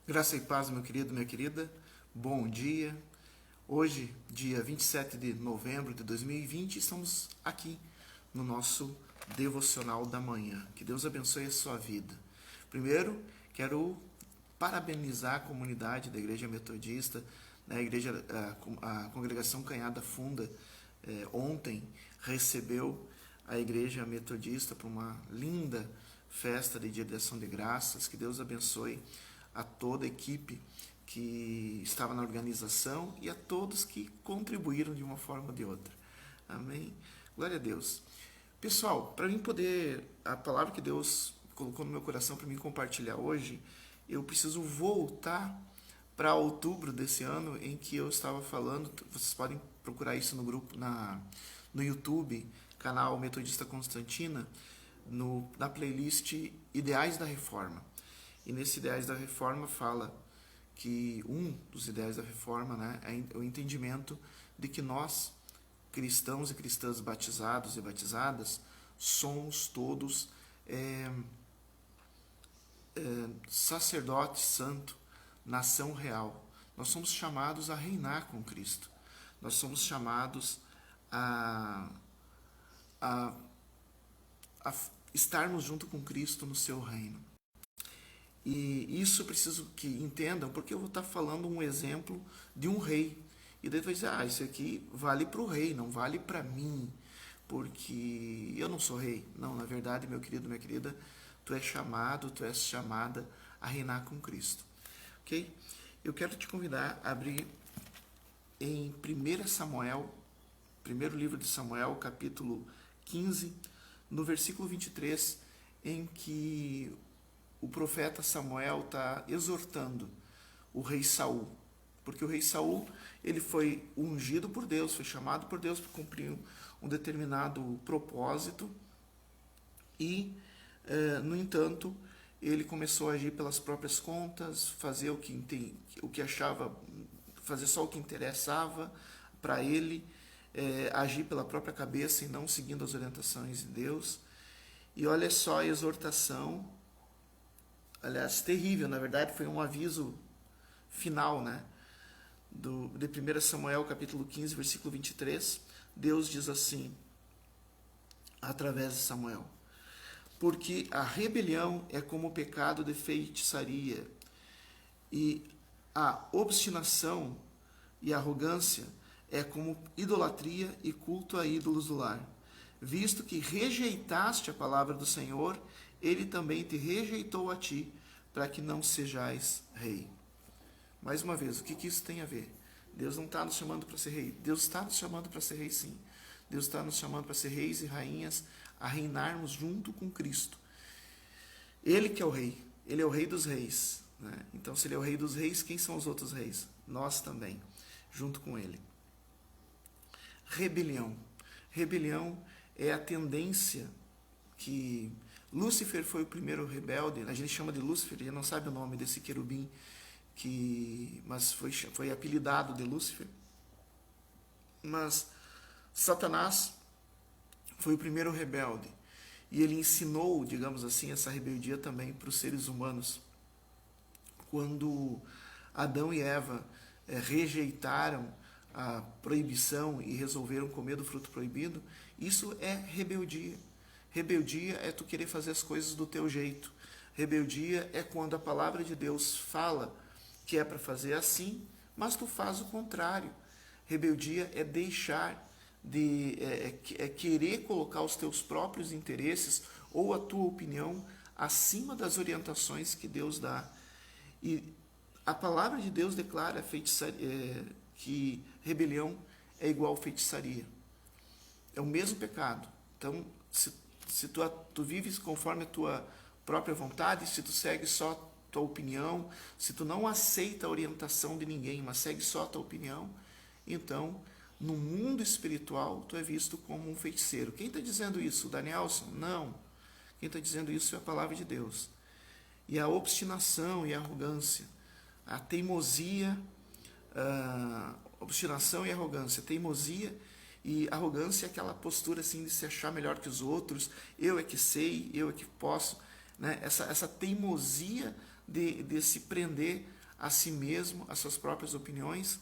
Graça e paz, meu querido, minha querida. Bom dia. Hoje, dia 27 de novembro de 2020, estamos aqui no nosso devocional da manhã. Que Deus abençoe a sua vida. Primeiro, quero parabenizar a comunidade da Igreja Metodista, né, a Congregação Canhada Funda. Ontem recebeu a Igreja Metodista para uma linda festa de Dia de Ação de Graças. Que Deus abençoe a toda a equipe que estava na organização e a todos que contribuíram de uma forma ou de outra. Amém? Glória a Deus. Pessoal, para mim poder, a palavra que Deus colocou no meu coração para mim compartilhar hoje, eu preciso voltar para outubro desse ano em que eu estava falando. Vocês podem procurar isso no grupo, no YouTube, canal Metodista Constantina, na playlist Ideais da Reforma. E nesse Ideais da Reforma fala que um dos ideais da reforma, né, é o entendimento de que nós, cristãos e cristãs batizados e batizadas, somos todos sacerdote santo, nação real. Nós somos chamados a reinar com Cristo. Nós somos chamados a, a, a estarmos junto com Cristo no seu reino. E isso eu preciso que entendam, porque eu vou estar falando um exemplo de um rei. E daí vai dizer, isso aqui vale para o rei, não vale para mim, porque eu não sou rei. Não, na verdade, meu querido, minha querida, tu és chamada a reinar com Cristo. Ok? Eu quero te convidar a abrir em 1 Samuel, primeiro livro de Samuel, capítulo 15, no versículo 23, em que o profeta Samuel está exortando o rei Saul, porque o rei Saul, ele foi ungido por Deus, foi chamado por Deus para cumprir um determinado propósito e, no entanto, ele começou a agir pelas próprias contas, fazer o que achava, fazer só o que interessava para ele, agir pela própria cabeça e não seguindo as orientações de Deus. E olha só a exortação, aliás, terrível, na verdade, foi um aviso final, né? De 1 Samuel, capítulo 15, versículo 23, Deus diz assim, através de Samuel: porque a rebelião é como o pecado de feitiçaria, e a obstinação e a arrogância é como idolatria e culto a ídolos do lar. Visto que rejeitaste a palavra do Senhor, ele também te rejeitou a ti, para que não sejais rei. Mais uma vez, o que isso tem a ver? Deus não está nos chamando para ser rei. Deus está nos chamando para ser rei, sim. Deus está nos chamando para ser reis e rainhas, a reinarmos junto com Cristo. Ele que é o rei. Ele é o rei dos reis, né? Então, se ele é o rei dos reis, quem são os outros reis? Nós também, junto com ele. Rebelião. Rebelião é a tendência que Lúcifer foi o primeiro rebelde. A gente chama de Lúcifer, a gente não sabe o nome desse querubim, mas foi apelidado de Lúcifer. Mas Satanás foi o primeiro rebelde. E ele ensinou, digamos assim, essa rebeldia também para os seres humanos. Quando Adão e Eva rejeitaram a proibição e resolveram comer do fruto proibido, isso é rebeldia. Rebeldia é tu querer fazer as coisas do teu jeito. Rebeldia é quando a palavra de Deus fala que é para fazer assim, mas tu faz o contrário. Rebeldia é deixar querer colocar os teus próprios interesses ou a tua opinião acima das orientações que Deus dá. E a palavra de Deus declara que rebelião é igual feitiçaria. É o mesmo pecado. Então, se tu vives conforme a tua própria vontade, se tu segue só tua opinião, se tu não aceita a orientação de ninguém, mas segue só a tua opinião, então, no mundo espiritual, tu é visto como um feiticeiro. Quem está dizendo isso? O Danielson? Não. Quem está dizendo isso é a palavra de Deus. E a obstinação e a arrogância, a teimosia, obstinação e arrogância. Teimosia e arrogância é aquela postura assim de se achar melhor que os outros. Eu é que sei, eu é que posso. Né? Essa teimosia de se prender a si mesmo, às suas próprias opiniões.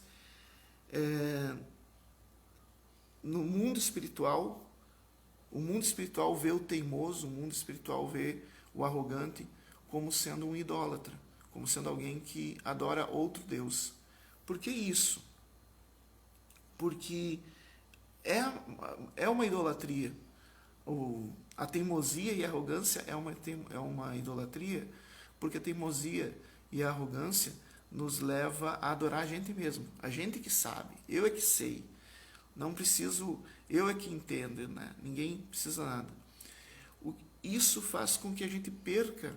No mundo espiritual, o mundo espiritual vê o teimoso, o mundo espiritual vê o arrogante como sendo um idólatra, como sendo alguém que adora outro Deus. Por que isso? Porque é uma idolatria. A teimosia e a arrogância é uma idolatria, porque a teimosia e a arrogância nos leva a adorar a gente mesmo. A gente que sabe, eu é que sei. Não preciso, eu é que entendo, né? Ninguém precisa nada. Isso faz com que a gente perca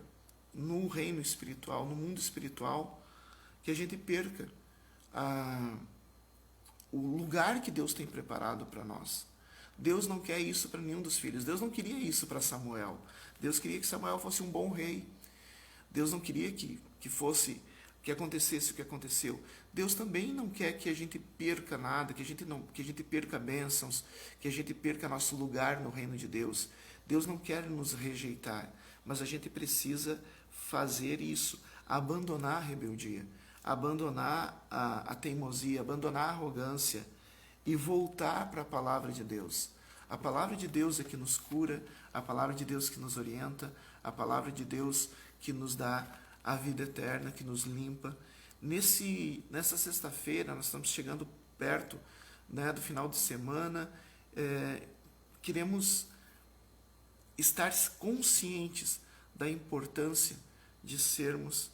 no reino espiritual, no mundo espiritual, que a gente perca o lugar que Deus tem preparado para nós. Deus não quer isso para nenhum dos filhos. Deus não queria isso para Samuel. Deus queria que Samuel fosse um bom rei. Deus não queria que acontecesse o que aconteceu. Deus também não quer que a gente perca nada, que a gente perca bênçãos, que a gente perca nosso lugar no reino de Deus. Deus não quer nos rejeitar, mas a gente precisa fazer isso, abandonar a rebeldia, abandonar a teimosia, abandonar a arrogância e voltar para a palavra de Deus. A palavra de Deus é que nos cura, a palavra de Deus que nos orienta, a palavra de Deus que nos dá a vida eterna, que nos limpa. Nessa sexta-feira, nós estamos chegando perto, né, do final de semana, queremos estar conscientes da importância de sermos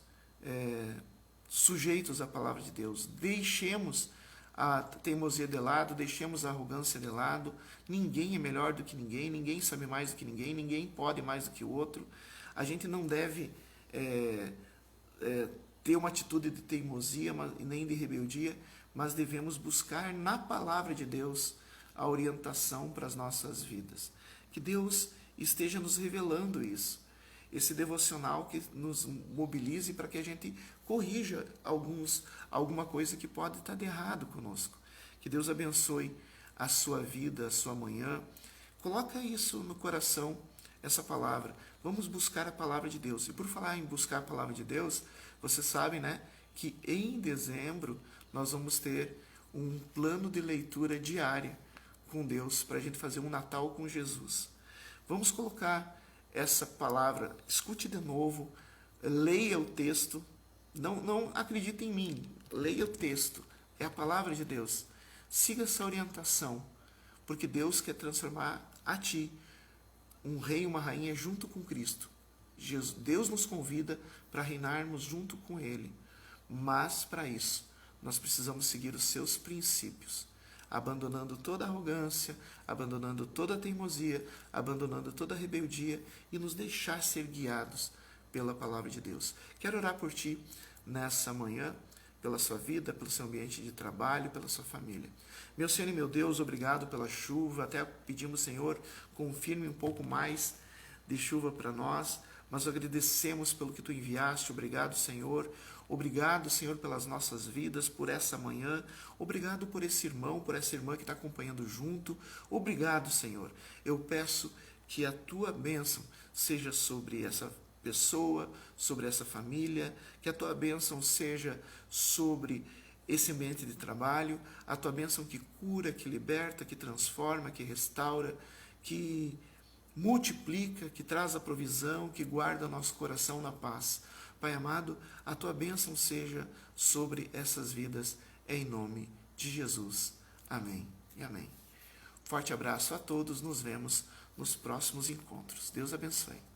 sujeitos à palavra de Deus. Deixemos a teimosia de lado, deixemos a arrogância de lado. Ninguém é melhor do que ninguém, ninguém sabe mais do que ninguém, ninguém pode mais do que o outro. A gente não deve ter uma atitude de teimosia nem de rebeldia, mas devemos buscar na palavra de Deus a orientação para as nossas vidas. Que Deus esteja nos revelando isso. Esse devocional que nos mobilize para que a gente corrija alguma coisa que pode estar de errado conosco. Que Deus abençoe a sua vida, a sua manhã. Coloca isso no coração, essa palavra. Vamos buscar a palavra de Deus. E por falar em buscar a palavra de Deus, vocês sabem, né, que em dezembro nós vamos ter um plano de leitura diária com Deus para a gente fazer um Natal com Jesus. Vamos colocar essa palavra, escute de novo, leia o texto, não acredite em mim, leia o texto, é a palavra de Deus. Siga essa orientação, porque Deus quer transformar a ti um rei e uma rainha junto com Cristo. Deus nos convida para reinarmos junto com Ele, mas para isso nós precisamos seguir os seus princípios, abandonando toda a arrogância, abandonando toda a teimosia, abandonando toda a rebeldia e nos deixar ser guiados pela palavra de Deus. Quero orar por ti nessa manhã, pela sua vida, pelo seu ambiente de trabalho, pela sua família. Meu Senhor e meu Deus, obrigado pela chuva. Até pedimos, Senhor, confirme um pouco mais de chuva para nós, mas agradecemos pelo que tu enviaste. Obrigado, Senhor. Obrigado, Senhor, pelas nossas vidas, por essa manhã. Obrigado por esse irmão, por essa irmã que está acompanhando junto. Obrigado, Senhor. Eu peço que a tua bênção seja sobre essa pessoa, sobre essa família, que a tua bênção seja sobre esse ambiente de trabalho, a tua bênção que cura, que liberta, que transforma, que restaura, que multiplica, que traz a provisão, que guarda nosso coração na paz. Pai amado, a tua bênção seja sobre essas vidas, em nome de Jesus. Amém e amém. Forte abraço a todos, nos vemos nos próximos encontros. Deus abençoe.